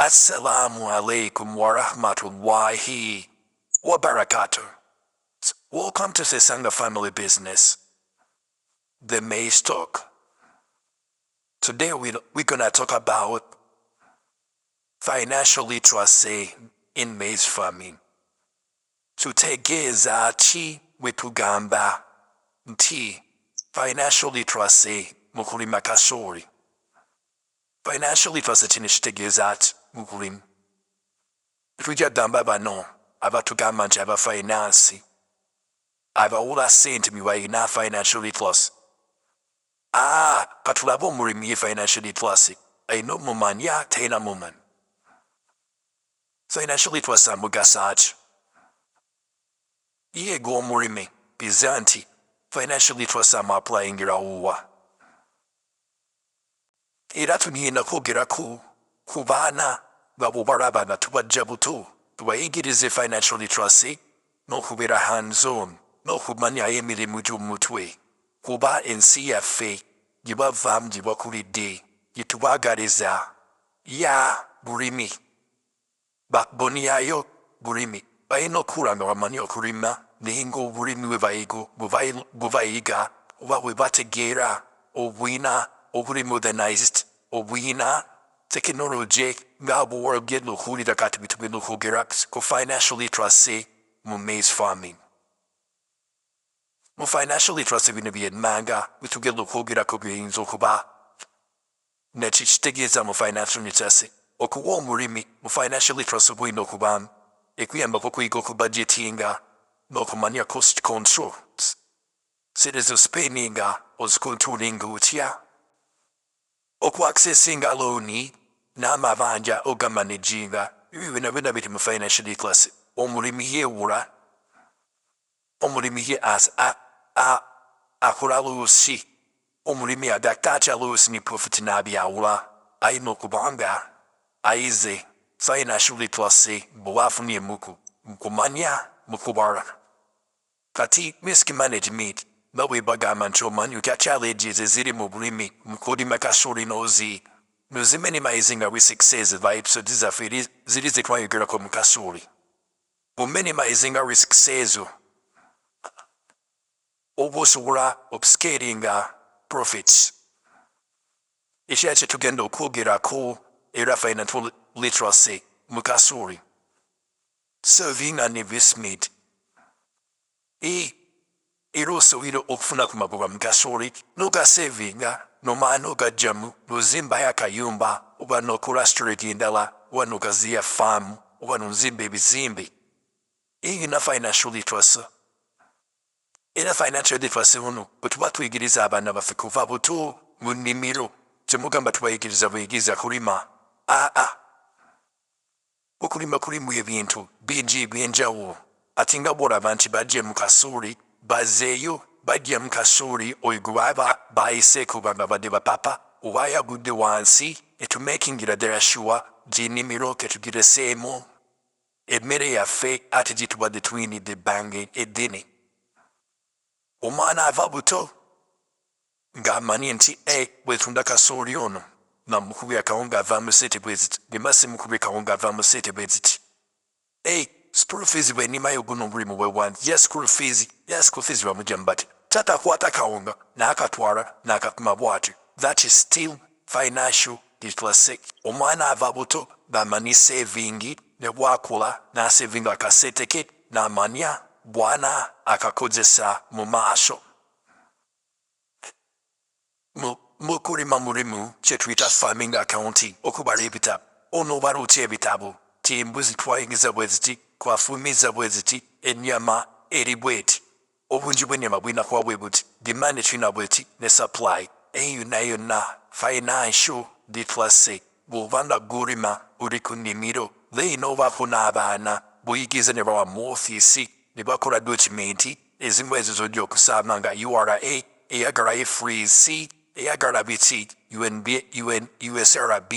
Assalamu alaikum wa rahmatullahi wa barakatuh. Welcome to Sesanga Family Business, the Maize Talk. Today we're gonna talk about financial literacy in maize farming. Tutegeeza ki bwe tugamba nti financial literacy mu kulima kasooli. Financial literacy kino kitegeeza ati mu kulima. Tujja gamba bano abatugamba nti aba finance abawula ssente mibalina financial literacy. Katulabe omulimi ye financial literacy ayina omumanya talina mumanya. Financial literacy amugasa ki? Ye gw'omulimi biza nti financial literacy amuapplyingira wa? Era tugenda kwogera ku baana babubalaba nga tubajja buto tubayigirize financial literacy n'okubeera hands on n'okumanyayo emirimu gy'omutwe kuba ensi yaffe gye bavaamu gye bakulidde gye tubaagaliza ya bulimi. Backbone yayo bulimi. Balina okuula nga bamanyi okulima naye ng'obulimi bwe bayiga oba bwe bategeera obwina obuli modernized obwina technology nga bw'ogenda okuwulira kati bitugenda okwogera ku financial literacy mu maize farming. Mu financial literacy bino byemmanga bitugenda okwogerako biyinza okuba neki kitegeeza mu financial literacy. Okuwa omulimi mu financial literacy bwina okubamu ekuyambako okuyiga okubudgetinga n'okumanya cost control. Sente zospendinga ozicontrollinga otya? Okuaccessinga loani n'amabanja ogamanaginga ebyo byonna biri mu financial literacy. Omulimi yeewula, omulimi ye akola loosi, omulimi agakta atya loosi ne profit n'abyawula. Ayina okuba nga ayize financial literacy bw'afunye mu kumanya mu kubala. Kati risk management nga bwe bagamba nti omanyi otya challenges eziri mu bulimi mu kulima kasooli n'oziminimizinga risks ezo ba episode zaffe ziri ze twayogerako mu kasooli. Buminimizinga risks ezo oba osobola obscalinga profits. Ekirala kye tugenda okwogerako era financial literacy mu kasooli. Saving and investment. Era osobola okufuna ku magoba mu kasooli n'ogasavinga n'omala n'ogagyamu n'ozimbayo akayumba oba n'okola strategy endala oba n'ogaziya faamu oba n'ozimba ebizimbe. Eyina financial literacy. Era financial literacy muno bwe tuba tuyigiriza abaana baffe kuva buto mu nnimiro temugamba tubayigiriza buyigiriza kulima. Okulima kulimu ebintu bingi eby'enjawulo ate nga bw'olaba nti bajje mu kasooli bazeeyo bajja mu kasooli oyo gwe baba bayiseeko nga badde bapapa oba ayagudde wansi etumakingira ddala sure gy'ennimiro ketugireseemu emmere yaffe ate gye tubadde tuyinidde ebbanga eddene. Omwana ava buto ng'amanyi nti bwe tunda kasooli ono namukubye akawunga avaamu ssente bwe ziti bwemba simukubye kawunga avaamu ssente bwe ziti. School fees bw'ennimayo guno omulimu bwe wanti school fees bamugyamu bati taata akwata kawunga n'akatwala n'akapima bw'atyo. That is still financial literacy. Omwana ava buto ng'amanyi savingi ne bw'akula n'asavinga akasente ke n'amanya bwana akakozesa mu maaso. Mu kulima mulimu kye tuyita farming accounting okubala ebitabo. Onoobala otya ebitabo? Ti embuzi twayigiza bwe ziti, twafumiza bwe ziti, ennyama eri bweti. Obungi bw'ennyama bwina kuba bwe buti, demand ekirina bweti ne supply. Yonna financial literacy. Bw'oba nga gulima oli ku nnimiro then obaako n'abaana buyigiriza ne bawa mu ofiisi ne bakola documenti ezimu ezo zojja okusaaba nga URA eyagala FRC eyagala biti USRB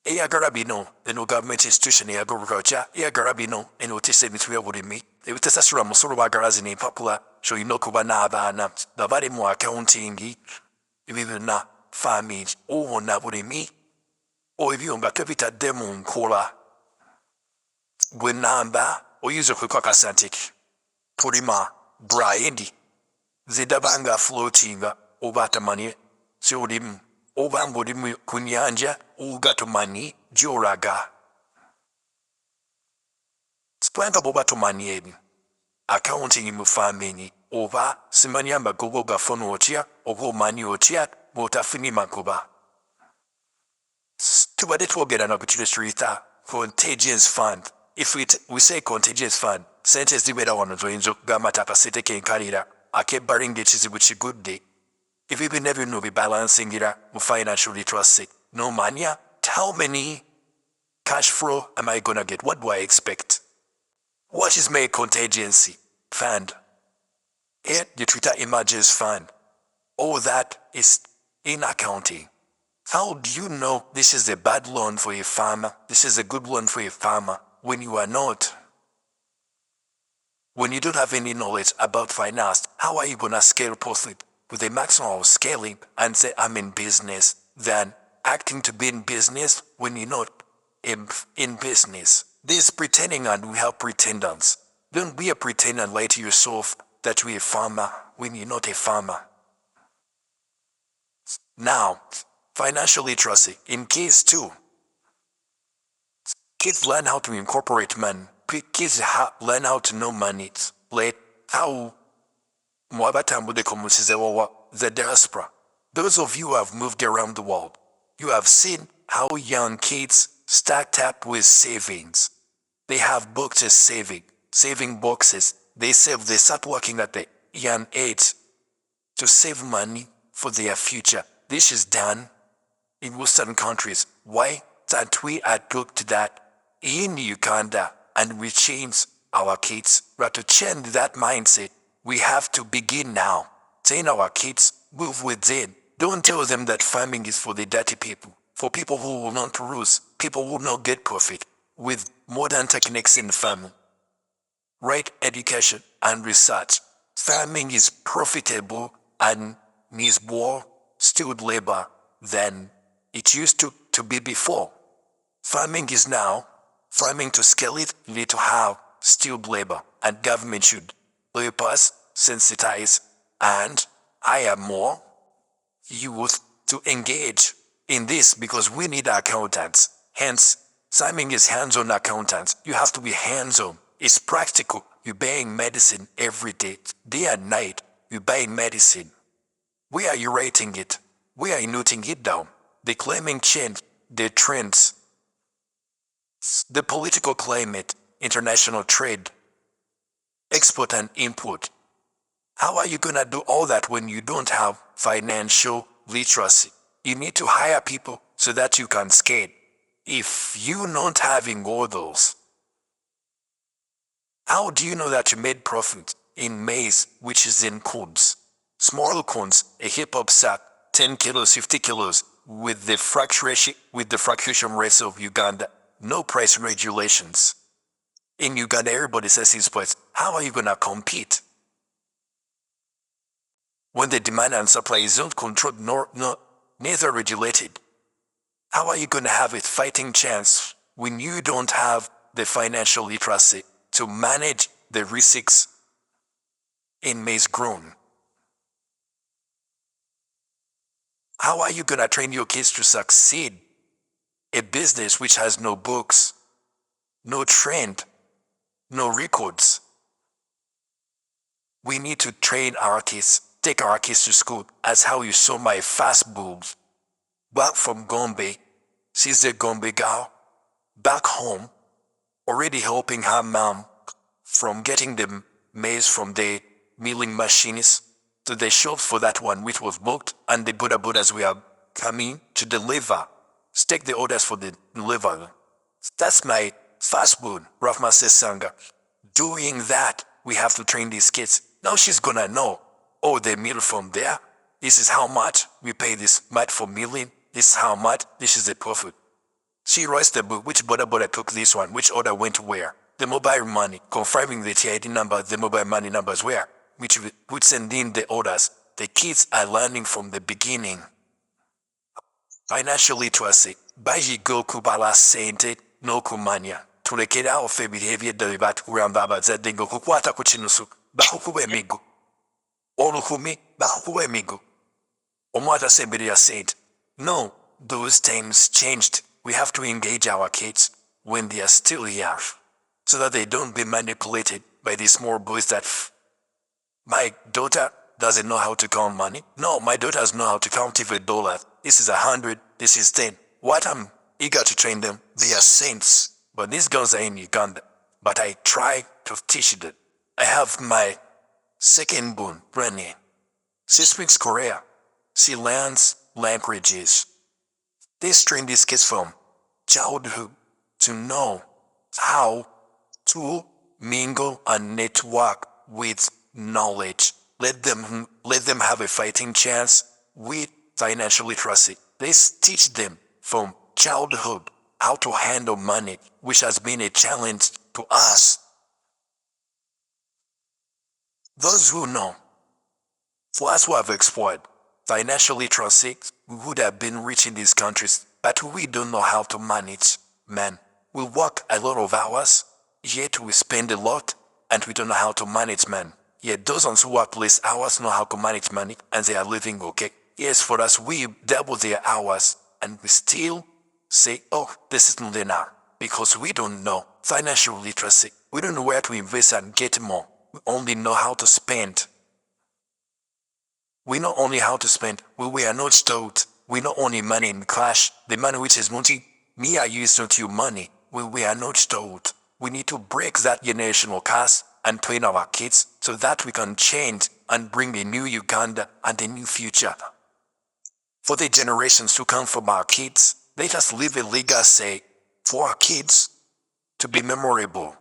eyagala bino eno government institution eya agriculture eyagala bino eno otisa emitwe y'obulimi ebitasasulwa musolo baagala zino empapula ky'olina okuba n'abaana nga bali mu accounting ebyo byonna farming owona bulimi Ebyo nga tebitadde mu nkola. Gwe namba oyinza okwekwa akasente ki. Tulima brayidi zedaba nga floatinga oba atamanye si olimu oba ng'oli ku nnyanja oba tomanyi gy'olaga. Sipulanga bw'oba tomanyi ebyo. Accounting mu farming oba simanyi amagogo gafuna otya oba omanyi otya bw'otafunye magoba. Tubadde twogera na ku kino tuyita contagious fund. If we say contagious fund, sente zibeera wano zoyinza okugamba nti akasente kenkalira akebbalinga ekizibu kigudde. Ebyo byonna byonna obibalansingira mu financial literacy. N'omanya, how many cash flow am I gonna get? What do I expect? What is my contingency fund? Here, the Twitter emerges fund. All that is in accounting. How do you know this is a bad loan for a farmer? This is a good loan for a farmer when you are not? When you don't have any knowledge about finance, how are you gonna scale profit with a maximum of scaling and say I'm in business than acting to be in business when you're not in business? This pretending, and we have pretenders. Don't be a pretender and lie to yourself that you're a farmer when you're not a farmer. Now, financial literacy in case 2. Kids learn how to incorporate money. Kids learn how to know money. Like how the diaspora. Those of you who have moved around the world, you have seen how young kids start up with savings. They have boxes saving boxes. They start working at the young age to save money for their future. This is done in Western countries. Why? That we adopted that in Uganda and we change our kids. But to change that mindset, we have to begin now. Train our kids, move with them. Don't tell them that farming is for the dirty people, for people who will not lose, people who will not get profit. With modern techniques in farming, right education and research, farming is profitable and needs more skilled labor than it used to be before. Farming is now, farming to scale it, you need to have skilled labor, and government should help us sensitize and hire more youth to engage in this because we need accountants. Hence, farming is hands-on accountants. You have to be hands-on. It's practical. You're buying medicine every day. Day and night, you're buying medicine. Where are you writing it? Where are you noting it down? The climate change, the trends, the political climate, international trade, export and import. How are you going to do all that when you don't have financial literacy? You need to hire people so that you can scale. If you're not having all those, how do you know that you made profit in maize, which is in cones? Small cones, a hip-hop sack, 10 kilos, 50 kilos, with the fluctuation rates of Uganda, no price regulations. In Uganda, everybody says his price. How are you going to compete? When the demand and supply is not controlled, neither regulated. How are you going to have a fighting chance when you don't have the financial literacy to manage the risks in maize grown? How are you going to train your kids to succeed? A business which has no books, no trend, no records. We need to train our kids, take our kids to school, as how you saw my fast bulbs. Back from Gombe, she's a Gombe girl, back home, already helping her mom from getting the maize from the milling machines to the shop for that one which was booked, and the Buddhas we are coming to deliver. Take the orders for the deliver. That's my fast food, Rahma says Sanga. Doing that, we have to train these kids. Now she's gonna know, oh, they mill from there. This is how much we pay this much for milling. This is how much, this is the profit. She writes the book, which Buddha took this one, which order went where. The mobile money, confirming the TID number, the mobile money numbers where, which would send in the orders. The kids are learning from the beginning. Financial literacy, bajigo kubala sente no kumanya. Tulekera ofe behavior de baturamba zadingo kukwata kuchinusu. Bahukube migo. Oluhumi bahukube migo. Omwata semberia saint. No, those times changed. We have to engage our kids when they are still here, so that they don't be manipulated by these small boys that my daughter doesn't know how to count money. No, my daughter doesn't know how to count even $. This is 100, this is 10. What I'm eager to train them, they are saints. But these girls are in Uganda. But I try to teach them. I have my second born, Brenny. She speaks Korea. She learns languages. They train these kids from childhood to know how to mingle and network with knowledge. Let them have a fighting chance with financial literacy. They teach them from childhood how to handle money, which has been a challenge to us. Those who know, for us who have explored financial literacy, we would have been rich in these countries, but we don't know how to manage. Man, we work a lot of hours, yet we spend a lot, and we don't know how to manage, man. Yet those ones who work less hours know how to manage money, and they are living okay. Yes, for us, we double their hours, and we still say, oh, this is not enough, because we don't know financial literacy. We don't know where to invest and get more. We only know how to spend. We know only how to spend. We are not taught. We know only money in cash. The money which is multi. Me, I use not your money. We are not taught. We need to break that generational curse and train our kids so that we can change and bring a new Uganda and a new future. For the generations to come from our kids, let us leave a legacy for our kids to be memorable,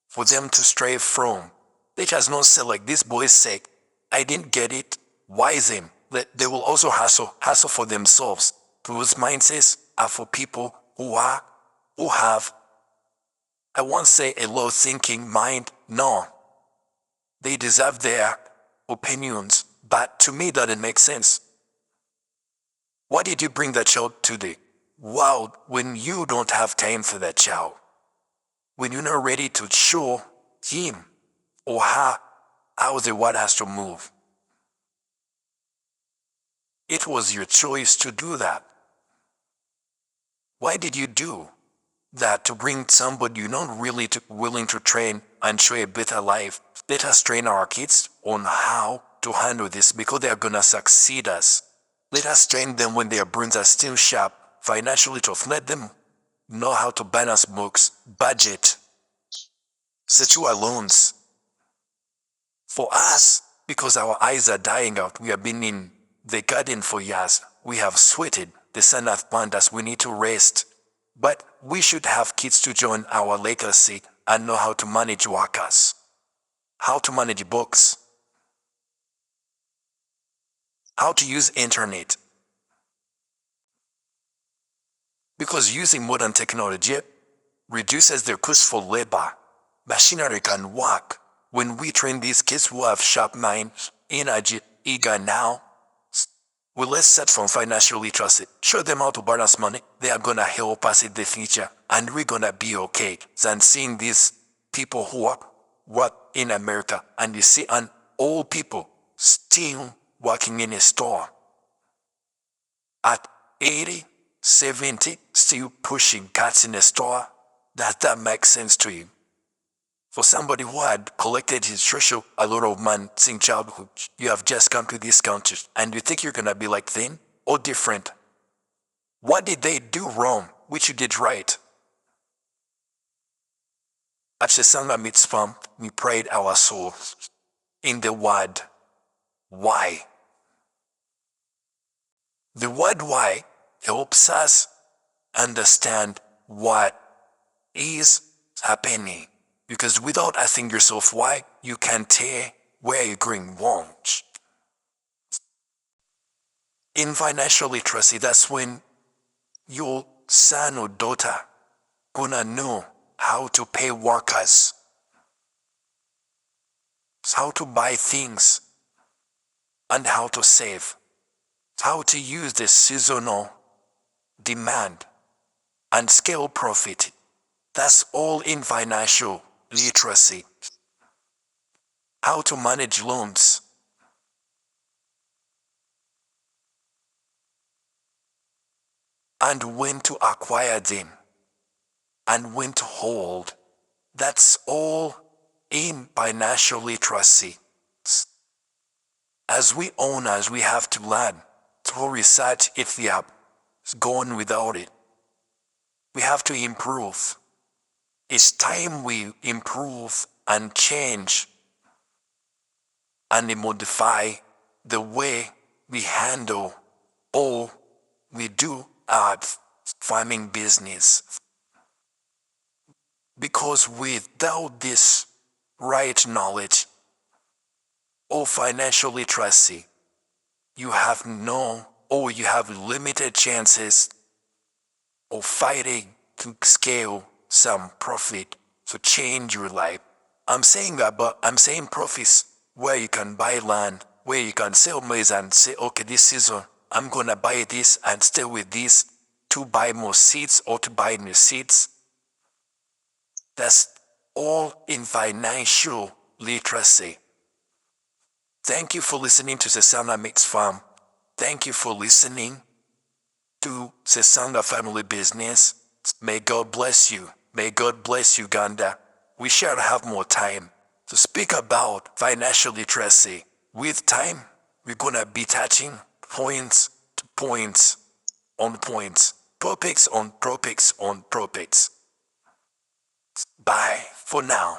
for them to stray from. Let us not say like this boy say, I didn't get it. Why them? They will also hustle for themselves. Those mindsets are for people who have, I won't say a low thinking mind, no. They deserve their opinions, but to me that doesn't make sense. Why did you bring that child to the world when you don't have time for that child? When you're not ready to show him or her how the world has to move? It was your choice to do that. Why did you do that to bring somebody you're not really willing to train and show a better life? Let us train our kids on how to handle this because they are going to succeed us. Let us train them when their brains are still sharp, financially tough. Let them know how to balance books, budget, secure loans. For us, because our eyes are dying out, we have been in the garden for years. We have sweated. The sun has burned us. We need to rest. But we should have kids to join our legacy and know how to manage workers, how to manage books, how to use internet. Because using modern technology reduces the cost for labor. Machinery can work. When we train these kids who have sharp minds, energy, eager now, we let's set from financial literacy. Show them how to balance money. They are gonna help us in the future, and we're gonna be okay. Than seeing these people who work in America, and you see an old people still working in a store at 80, 70, still pushing carts in a store. Does that make sense to you? For somebody who had collected his treasure a lot of money since childhood, you have just come to this country and you think you're gonna be like them or different. What did they do wrong, which you did right? At Shesanga Meets Farm, we prayed our souls in the word, why? The word why helps us understand what is happening. Because without asking yourself why, you can't tell where you're going wrong. In financial literacy, that's when your son or daughter gonna know how to pay workers, how to buy things, and how to save, how to use the seasonal demand, and scale profit. That's all in financial literacy. How to manage loans. And when to acquire them. And when to hold. That's all in financial literacy. As we owners, we have to learn through research if we have gone without it. We have to improve. It's time we improve and change and modify the way we handle or we do our farming business. Because without this right knowledge or financial literacy, you have no or you have limited chances of fighting to scale some profit to change your life. I'm saying that, but I'm saying profits where you can buy land, where you can sell maize and say, okay, this season I'm gonna buy this and stay with this to buy more seeds or to buy new seeds. That's all in financial literacy. Thank you for listening to Sesanga Mix Farm. Thank you for listening to Sesanga Family Business. May God bless you. May God bless Uganda. We shall have more time to speak about financial literacy. With time, we're gonna be touching points to points on points, topics on topics on topics. Bye for now.